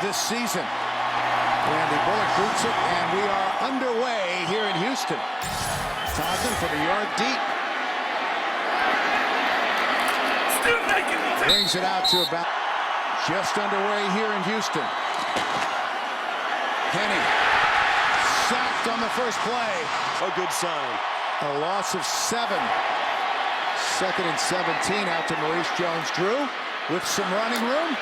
this season. Randy Bullock boots it, and we are underway here in Houston. Thompson from a yard deep. Brings it out to about just underway here in Houston. Henny sacked on the first play. A good sign. A loss of 7. 2nd and 17 out to Maurice Jones-Drew with some running room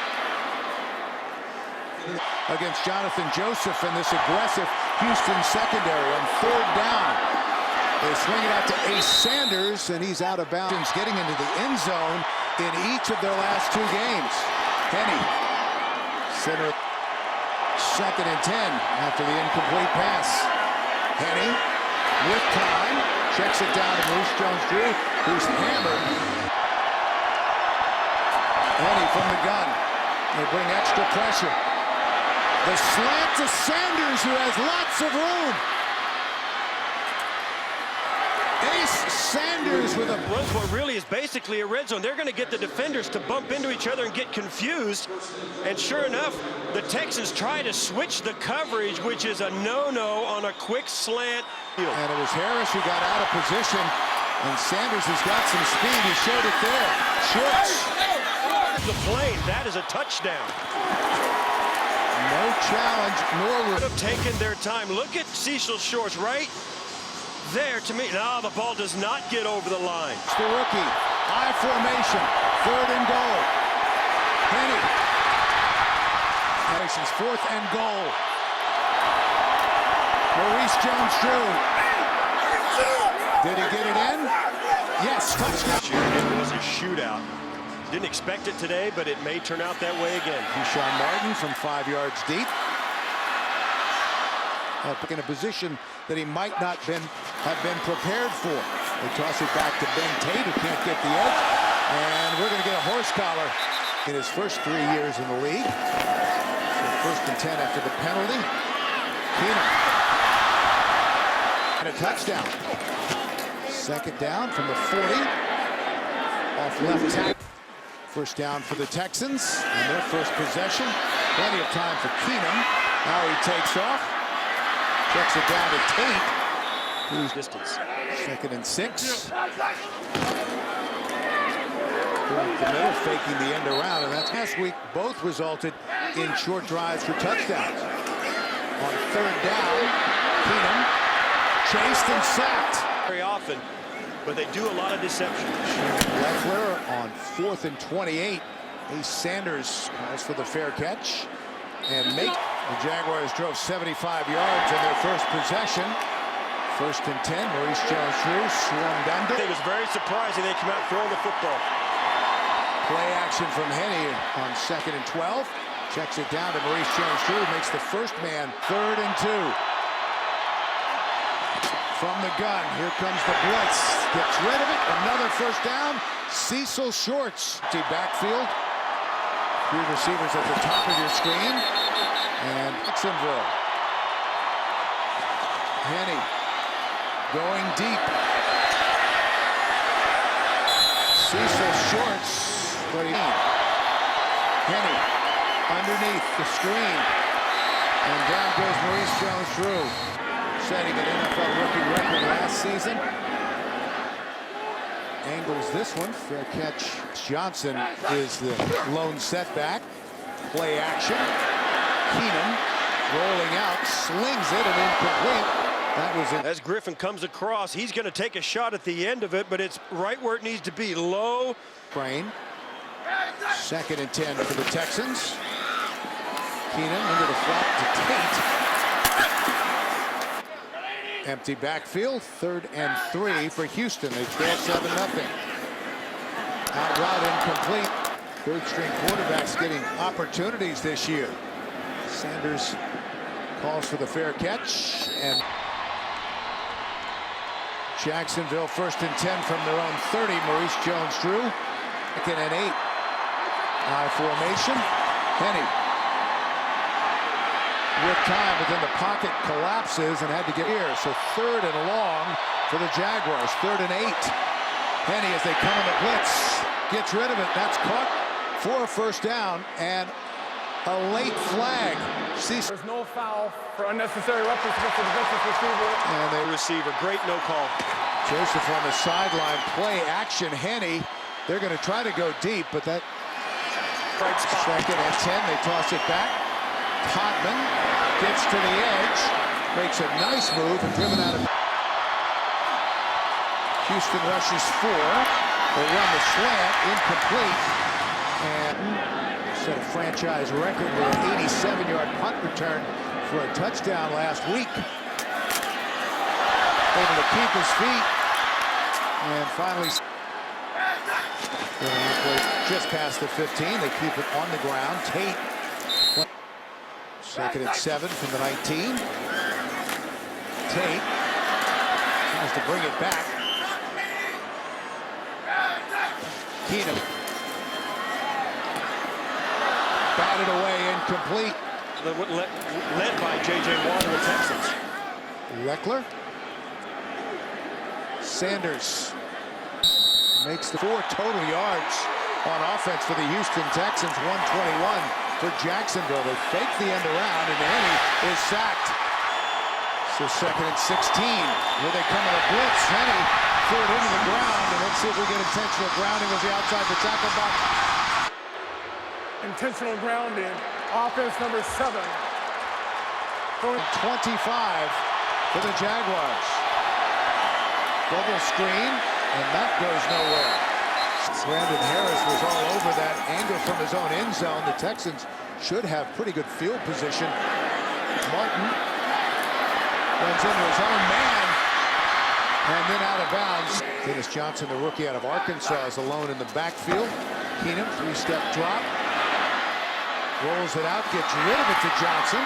against Jonathan Joseph in this aggressive Houston secondary on 3rd down. They swing it out to Ace Sanders, and he's out of bounds, getting into the end zone in each of their last 2 games. Henny, center, 2nd and 10 after the incomplete pass. Henny with time, checks it down to Maurice Jones-Drew, who's hammered. Henny from the gun. They bring extra pressure. The slant to Sanders, who has lots of room. Ace Sanders with a runs what really is basically a red zone. They're going to get the defenders to bump into each other and get confused. And sure enough, the Texans try to switch the coverage, which is a no-no on a quick slant. And it was Harris who got out of position, and Sanders has got some speed. He showed it there. Shorts. The plane, that is a touchdown. No challenge, nor would have taken their time. Look at Cecil Shorts right there to me. No, the ball does not get over the line. It's the rookie. High formation. 3rd and goal. Henny. Harrison's 4th and goal. Maurice Jones-Drew. Did he get it in? Yes, touchdown. It was a shootout. Didn't expect it today, but it may turn out that way again. Deshaun Martin from 5 yards deep. In a position that he might not have been prepared for. They toss it back to Ben Tate, who can't get the edge. And we're going to get a horse collar in his first 3 years in the league. So 1st and 10 after the penalty. Keenum. And a touchdown. 2nd down from the 40. Off left tackle. 1st down for the Texans in their first possession. Plenty of time for Keenum. Now he takes off. Checks it down to Tate. Who's distance. 2nd and 6. Throughout the middle, faking the end around, and that's last week. Both resulted in short drives for touchdowns. On 3rd down, Keenum chased and sacked. Very often, but they do a lot of deception. Leffler on 4th and 28. Ace Sanders calls for the fair catch. And the Jaguars drove 75 yards in their first possession. 1st and 10, Maurice Jones-Drew swarmed under. It was very surprising they came out throwing the football. Play action from Henny on 2nd and 12. Checks it down to Maurice Jones-Drew, makes the first man 3rd and 2. From the gun, here comes the blitz. Gets rid of it, another 1st down. Cecil Shorts. The backfield. 3 receivers at the top of your screen. And Jacksonville. Henny going deep. Cecil Shorts. Henny underneath the screen. And down goes Maurice Jones-Drew, setting an NFL rookie record last season. Angles this one. Fair catch. Johnson is the lone setback. Play action. Keenum rolling out, slings it, and incomplete. That was it. As Griffin comes across, he's going to take a shot at the end of it, but it's right where it needs to be, low. Brain. 2nd and 10 for the Texans. Keenum into the flat to Tate. Empty backfield. 3rd and 3 for Houston. They trail 7-0. Out route incomplete. 3rd-string quarterbacks getting opportunities this year. Sanders calls for the fair catch, and Jacksonville 1st and 10 from their own 30. Maurice Jones-Drew. 2nd and 8. High formation. Henny with time, but then the pocket collapses and had to get here. So 3rd and long for the Jaguars. 3rd and 8. Henny, as they come in the blitz, gets rid of it. That's caught for a 1st down, and A late flag. There's no foul for unnecessary roughness against the defensive receiver. And the receiver, great no call. Joseph on the sideline, play action. Henne, they're going to try to go deep, but that Right spot. second and 10, they toss it back. Todman gets to the edge, makes a nice move and driven out of. Houston rushes 4. They run the slant, incomplete, and set a franchise record with an 87-yard punt return for a touchdown last week. Able to keep his feet, and finally just past the 15. They keep it on the ground. Tate, second and 7 from the 19. Tate tries to bring it back. Keenum. Batted away, incomplete. Led by J.J. Watt of the Texans. Leckler. Sanders makes the 4 total yards on offense for the Houston Texans. 121 for Jacksonville. They fake the end around, and Henne is sacked. So second and 16. Here they come on a blitz. Henne threw it into the ground, and let's see if we get intentional grounding as he outside the tackle box. Intentional grounding. Offense number 7. 25 for the Jaguars. Double screen, and that goes nowhere. Brandon Harris was all over that angle from his own end zone. The Texans should have pretty good field position. Martin runs into his own man, and then out of bounds. Dennis Johnson, the rookie out of Arkansas, is alone in the backfield. Keenum, 3-step drop. Rolls it out, gets rid of it to Johnson,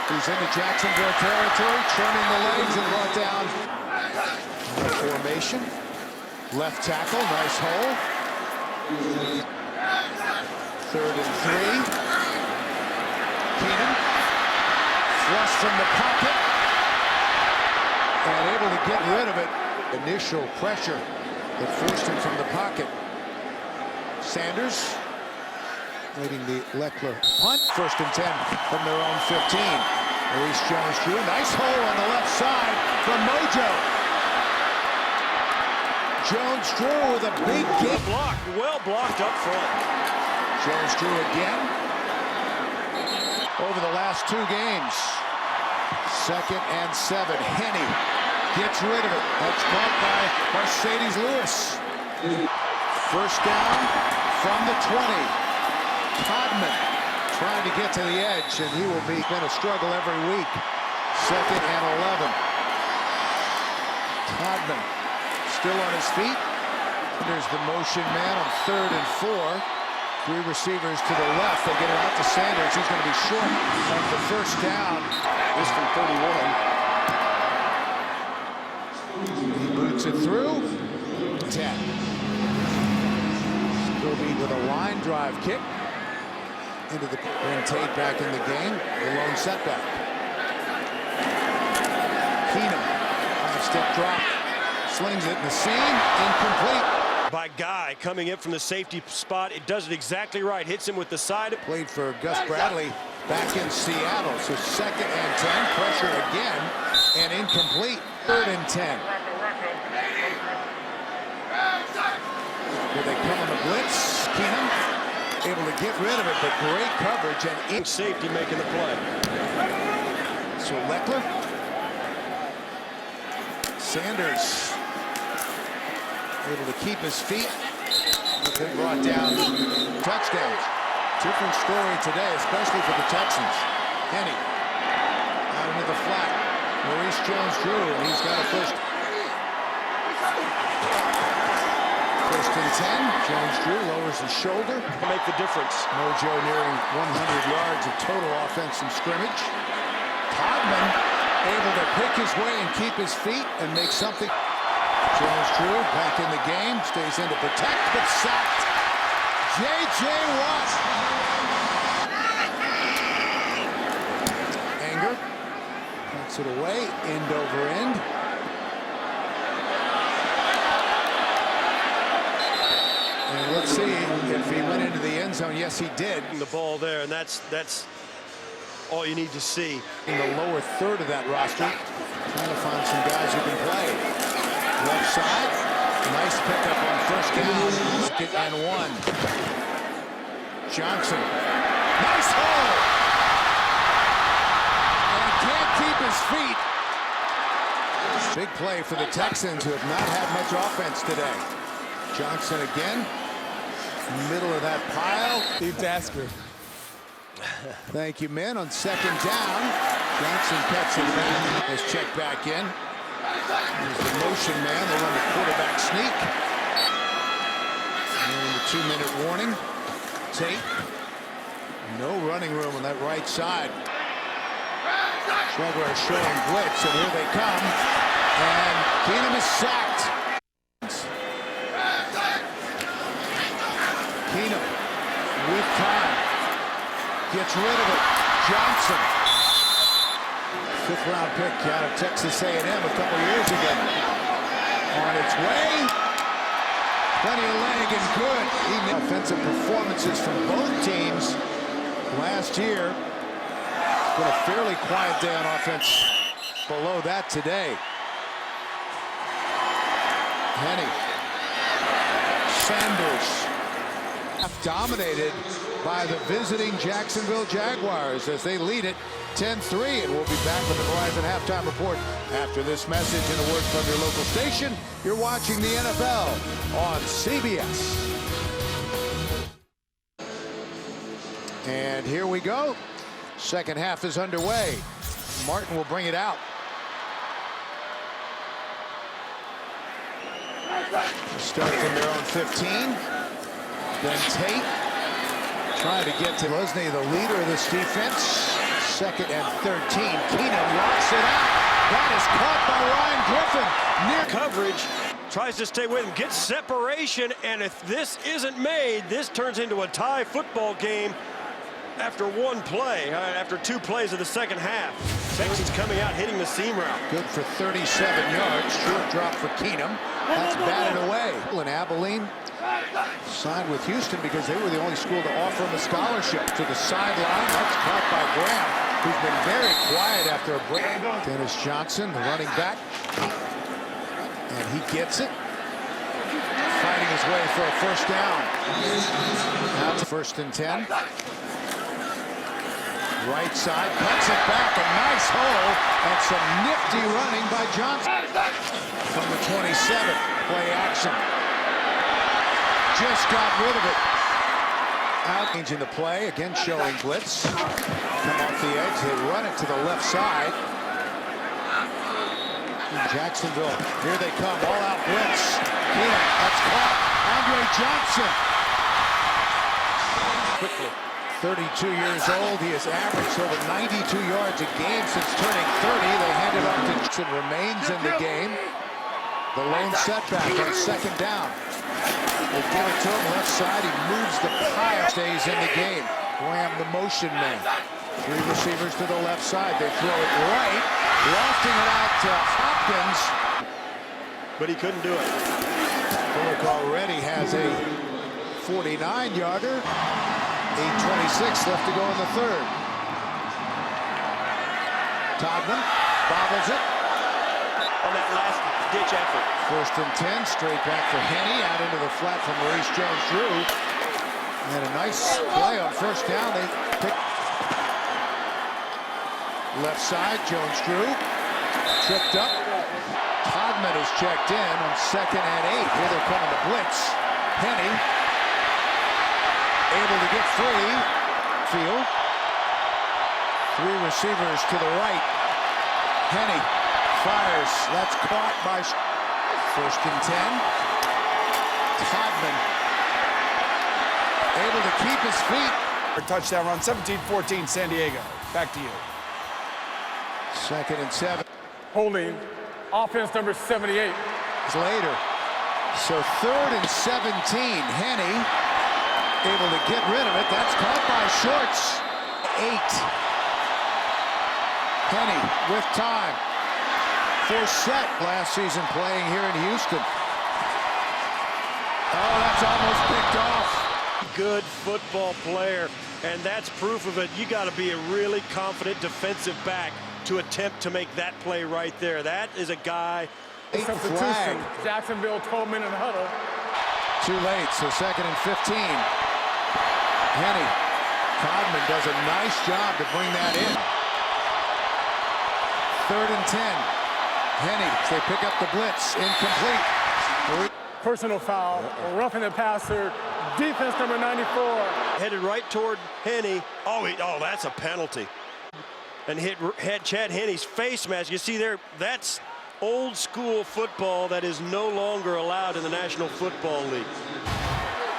who's into Jacksonville territory, turning the legs and brought down. Formation. Left tackle, nice hole. Third and 3. Keenum, flush from the pocket, and able to get rid of it. Initial pressure that forced him from the pocket. Sanders waiting the Leckler punt. First and 10 from their own 15. Maurice Jones-Drew, nice hole on the left side from Mojo. Jones-Drew with a big kick. Well blocked up front. Jones-Drew again. Over the last 2 games. Second and 7. Henne gets rid of it. That's caught by Mercedes Lewis. First down from the 20. Todman trying to get to the edge, and he will be in a struggle every week. Second and 11. Todman still on his feet. There's the motion man on 3rd and 4. 3 receivers to the left. They get it out to Sanders. He's going to be short of the first down. This from 31. He boots it through. 10. Still be with a line drive kick. Into the bring Tate back in the game. The lone setback. Keenum, 5-step drop. Slings it in the seam. Incomplete. By Guy coming in from the safety spot. It does it exactly right. Hits him with the side. Played for Gus Bradley back in Seattle. So second and 10. Pressure again. And incomplete. 3rd and 10. Here they come on the blitz. Keenum able to get rid of it, but great coverage and Safety making the play. So Leckler. Sanders able to keep his feet, but then brought down. Touchdowns. Different story today, especially for the Texans. Henne out into the flat. Maurice Jones-Drew, and he's got a first. First and 10. Jones-Drew lowers his shoulder. Make the difference. Mojo nearing 100 yards of total offense from scrimmage. Todman able to pick his way and keep his feet and make something. Jones-Drew back in the game. Stays in to protect, but sacked. J.J. Watt. Anger. Puts it away. End over end. And Let's see if he went into the end zone. Yes, he did. The ball there, and that's all you need to see. In the lower third of that roster, trying to find some guys who can play. Left side, nice pickup on first down. Second and 1. Johnson, nice hole, and can't keep his feet. Big play for the Texans, who have not had much offense today. Johnson again, middle of that pile. Steve Tasker. Thank you, men. On second down, Johnson cuts it back. Let's check back in. There's the motion man. They run the quarterback sneak. And the 2-minute warning. Tate. No running room on that right side. Jaguars showing blitz, and here they come. And Keenum is sacked. Keenum with time. Gets rid of it. Johnson. 5th-round pick out of Texas A&M a couple years ago. On its way. Plenty of leg and good. Even offensive performances from both teams last year. It's been a fairly quiet day on offense. Below that today. Henny. Sanders. Dominated by the visiting Jacksonville Jaguars as they lead it 10-3, and we'll be back with the Verizon Halftime Report after this message and a word from your local station. You're watching the NFL on CBS. And here we go. Second half is underway. Martin will bring it out. Start from their own 15. Then Tate trying to get to Lesney, the leader of this defense. Second and 13. Keenum locks it out. That is caught by Ryan Griffin. Near Coverage, tries to stay with him, gets separation, and if this isn't made, this turns into a tie football game after one play, after 2 plays of the second half. Texans coming out, hitting the seam route. Good for 37 yards. Short drop for Keenum. That's batted away. And Abilene signed with Houston because they were the only school to offer him a scholarship. To the sideline. That's caught by Graham, who's been very quiet after a break. Dennis Johnson, the running back. And he gets it. Fighting his way for a first down. Now to 1st and 10. Right side, cuts it back, a nice hole, and some nifty running by Johnson. From the 27, play action. Just got rid of it. Out, changing the play, again showing blitz. Come off the edge, they run it to the left side. In Jacksonville, here they come, all out blitz. Keenum, that's caught. Andre Johnson. Quickly. 32 years old. He has averaged over 92 yards a game since turning 30. They hand it off to Jackson. Remains in the game. The lone setback on second down. They give it to him left side. He moves the pile. Stays in the game. Graham, the motion man. 3 receivers to the left side. They throw it right. Lofting it out to Hopkins. But he couldn't do it. Bullock already has a 49-yarder. 8:26 left to go in the third. Todman bobbles it. On that last ditch effort. 1st and 10, straight back for Henny, out into the flat from Maurice Jones-Drew. And a nice play on first down. They pick left side, Jones-Drew. Tripped up. Todman is checked in on 2nd and 8. Here they're coming to blitz. Henny able to get free. Field. 3 receivers to the right. Henny fires. That's caught by 1st and 10. Todman able to keep his feet. Touchdown run, 17-14 San Diego. Back to you. 2nd and 7. Holding, offense number 78. Later. So 3rd and 17. Henny able to get rid of it. That's caught by Shorts. 8. Henny with time. Forsett last season playing here in Houston. Oh, that's It's almost picked off. Good football player, and that's proof of it. You got to be a really confident defensive back to attempt to make that play right there. That is a guy. Substitution. Jacksonville 12-minute huddle. Too late, so 2nd and 15. Henny. Codman does a nice job to bring that in. 3rd and 10. Henny, they pick up the blitz. Incomplete. Personal foul. Roughing the passer. Defense number 94. Headed right toward Henny. Oh, that's a penalty. And had Chad Henne's face mask. You see there, that's old school football that is no longer allowed in the National Football League.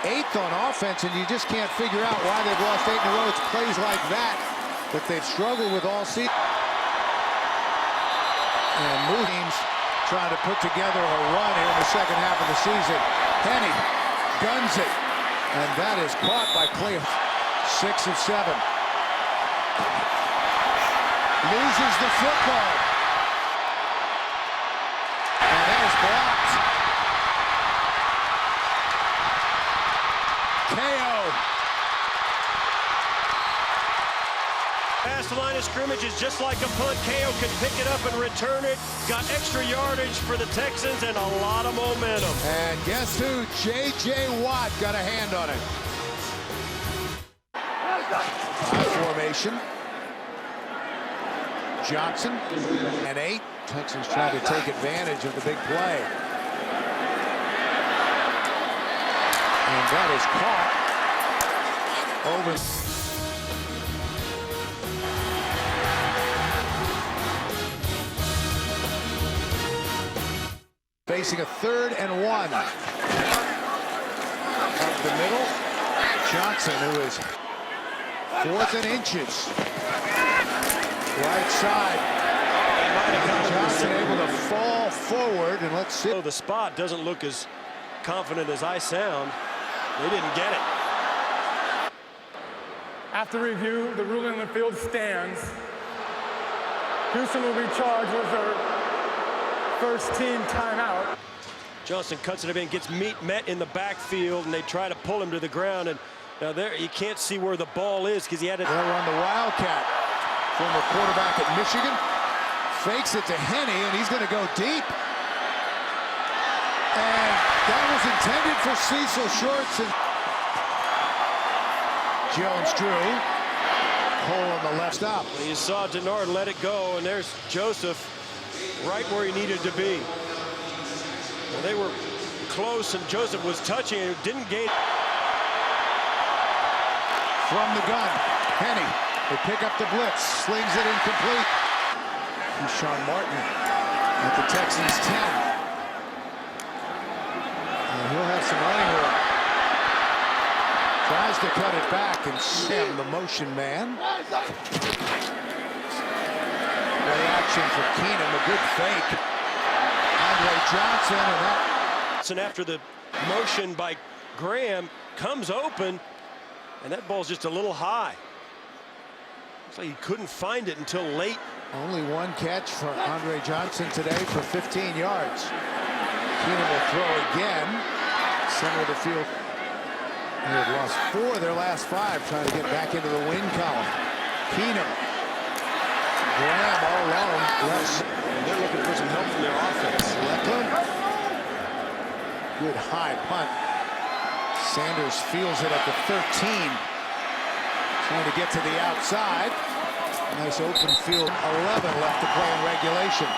8th on offense, and you just can't figure out why they've lost 8 in a row. It's plays like that that they've struggled with all season. And Mooney's trying to put together a run here in the second half of the season. Henny guns it, and that is caught by Clay. 6 of 7. Loses the football. And that is blocked. KO. Past the line of scrimmage is just like a punt. KO can pick it up and return it. Got extra yardage for the Texans and a lot of momentum. And guess who? J.J. Watt got a hand on it. High formation. Johnson and 8. Texans trying to take advantage of the big play. And that is caught over. Facing a 3rd and 1. Up the middle. Johnson, who is 4th and inches. Right side. Johnson able to fall forward, and let's see. The spot doesn't look as confident as I sound. They didn't get it. After review, the ruling on the field stands. Houston will be charged with their first team timeout. Johnson cuts it in, gets met in the backfield, and they try to pull him to the ground. And now there, you can't see where the ball is because he had it. They'll run the Wildcat. Former quarterback at Michigan. Fakes it to Henny, and he's going to go deep. And that was intended for Cecil Shorts. And Jones drew. Hole on the left stop. You saw Denard let it go, and there's Joseph right where he needed to be. Well, they were close, and Joseph was touching and didn't gain. From the gun, Henny. They pick up the blitz, slings it incomplete. And Sean Martin at the Texans 10. And he'll have some running room. Tries to cut it back, and Sam, the motion man. Play action for Keenum, a good fake. Andre Johnson, and that. And after the motion by Graham comes open, and that ball's just a little high. Looks like he couldn't find it until late. Only one catch for Andre Johnson today for 15 yards. Keenum will throw again. Center of the field. They had lost 4 of their last 5, trying to get back into the win column. Keenum. Graham all alone. And they're looking for some help from their offense. Good high punt. Sanders feels it at the 13. Trying to get to the outside. Nice open field. 11 left to play in regulation.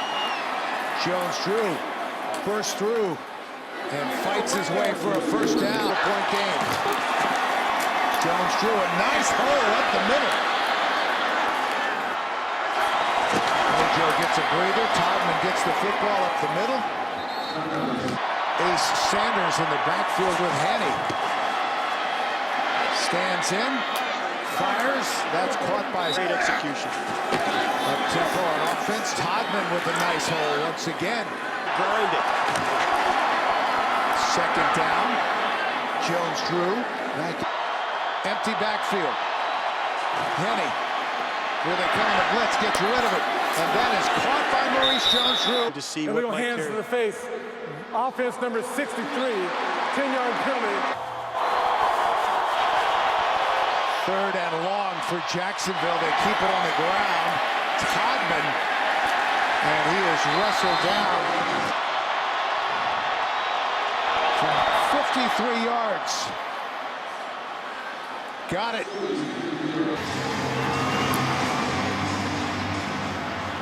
Jones drew. Burst through. And fights his way for a first down. Point game. Jones drew a nice hole up the middle. Mojo gets a breather. Todman gets the football up the middle. Ace Sanders in the backfield with Henny. Stands in. Fires. That's caught by great execution. Up tempo on offense. Todman with a nice hole once again. Grind it. Second down. Jones drew. Empty backfield. Henny Here they come on the blitz, gets rid of it. And that is caught by Maurice Jones-Drew. To see Illegal hands to the face. Offense number 63, 10-yard penalty. Third and long for Jacksonville. They keep it on the ground. Todman, and he is wrestled down from 53 yards. Got it.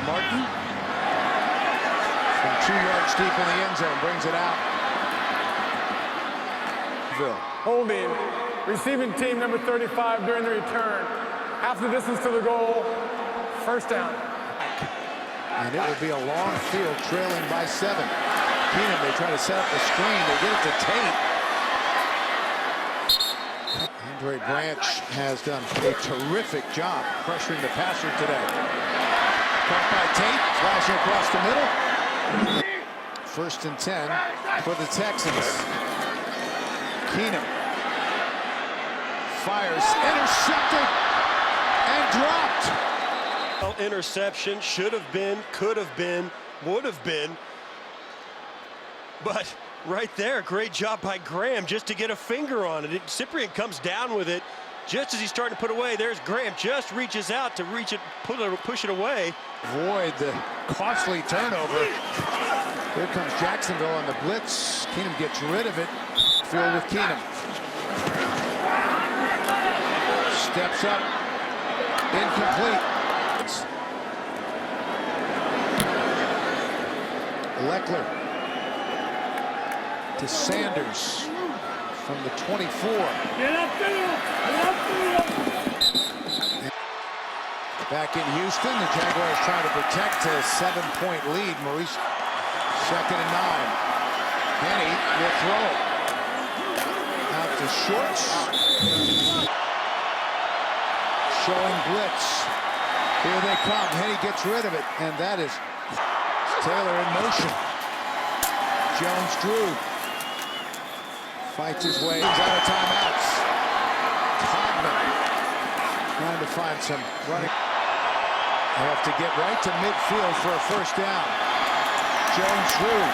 Martin from 2 yards deep in the end zone brings it out. Holding. Receiving team number 35 during the return. Half the distance to the goal. First down. And it will be a long field trailing by 7. Keenum, they try to set up the screen. They get it to Tate. Andre Branch has done a terrific job pressuring the passer today. Caught by Tate, flashing across the middle. First and 10 for the Texans. Keenum fires, intercepted, and dropped. Well, interception, should have been, could have been, would have been. But right there, great job by Graham just to get a finger on it. Cyprian comes down with it just as he's starting to put away. There's Graham, just reaches out to reach it, push it away. Avoid the costly turnover. Here comes Jacksonville on the blitz. Keenum gets rid of it. Field with Keenum. Steps up. Incomplete. Leckler to Sanders from the 24. Back in Houston, the Jaguars trying to protect a 7-point lead. Maurice, 2nd and 9. Henny will throw it. Out to Shorts. Showing blitz. Here they come. Henny gets rid of it, and that is Taylor in motion. Jones-Drew fights his way. He's out of timeouts. Todman trying to find some running. They have to get right to midfield for a first down. Jones-Drew.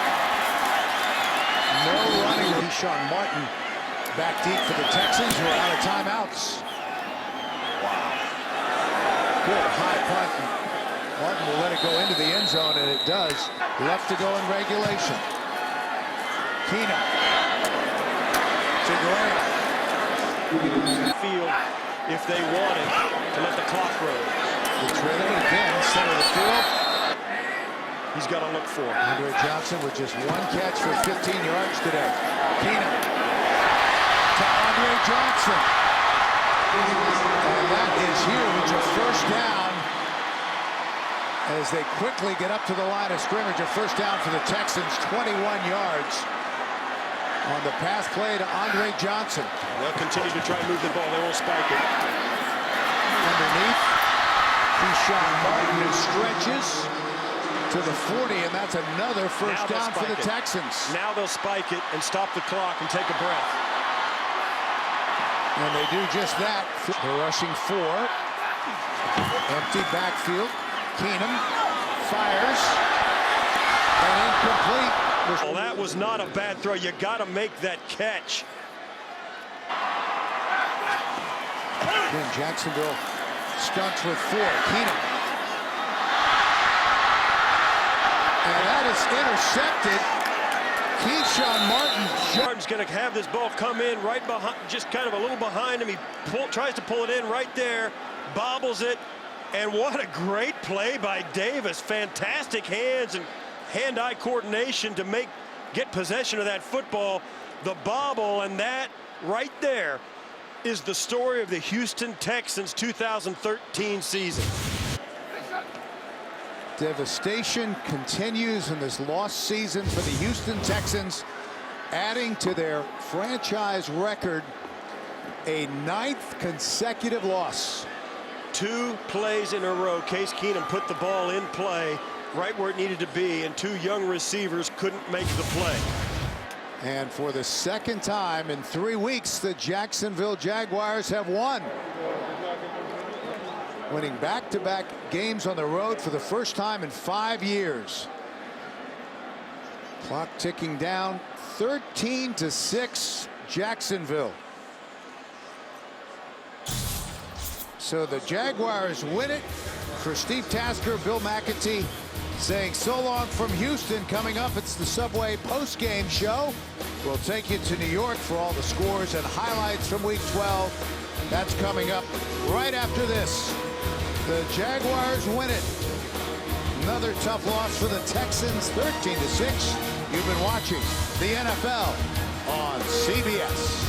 No running. Deshaun Martin back deep for the Texans, who are out of timeouts. Wow. Good high punt. Martin will let it go into the end zone, and it does. Left to go in regulation. Keenum to Graham. Field if they wanted to let the clock run. It's rid of it again, center of the field. He's got to look for it. Andre Johnson with just 1 catch for 15 yards today. Keenum to Andre Johnson. And that is huge, a first down. As they quickly get up to the line of scrimmage, a first down for the Texans, 21 yards on the pass play to Andre Johnson. They'll continue to try and move the ball. They won't spike it. Underneath, Deshaun Martin, who stretches to the 40, and that's another first down for the Texans. Now they'll spike it and stop the clock and take a breath. And they do just that. They're rushing 4. Empty backfield. Keenum fires, and incomplete. Well, that was not a bad throw. You got to make that catch. Again, Jacksonville stunts with 4. Keenum. And that is intercepted. Keyshawn Martin's going to have this ball come in right behind, just kind of a little behind him. He tries to pull it in right there, bobbles it. And what a great play by Davis. Fantastic hands and hand-eye coordination to get possession of that football. The bobble, and that right there is the story of the Houston Texans 2013 season. devastation continues in this lost season for the Houston Texans, adding to their franchise record a 9th consecutive loss. 2 plays in a row. Case Keenum put the ball in play right where it needed to be, and 2 young receivers couldn't make the play. And for the 2nd time in 3 weeks, the Jacksonville Jaguars have won. winning back-to-back games on the road for the first time in 5 years. Clock ticking down. 13-6 Jacksonville. So the Jaguars win it. For Steve Tasker, Bill McAtee saying so long from Houston. Coming up, it's the Subway post-game show. We'll take you to New York for all the scores and highlights from Week 12. That's coming up right after this. The Jaguars win it. Another tough loss for the Texans, 13-6. You've been watching the NFL on CBS.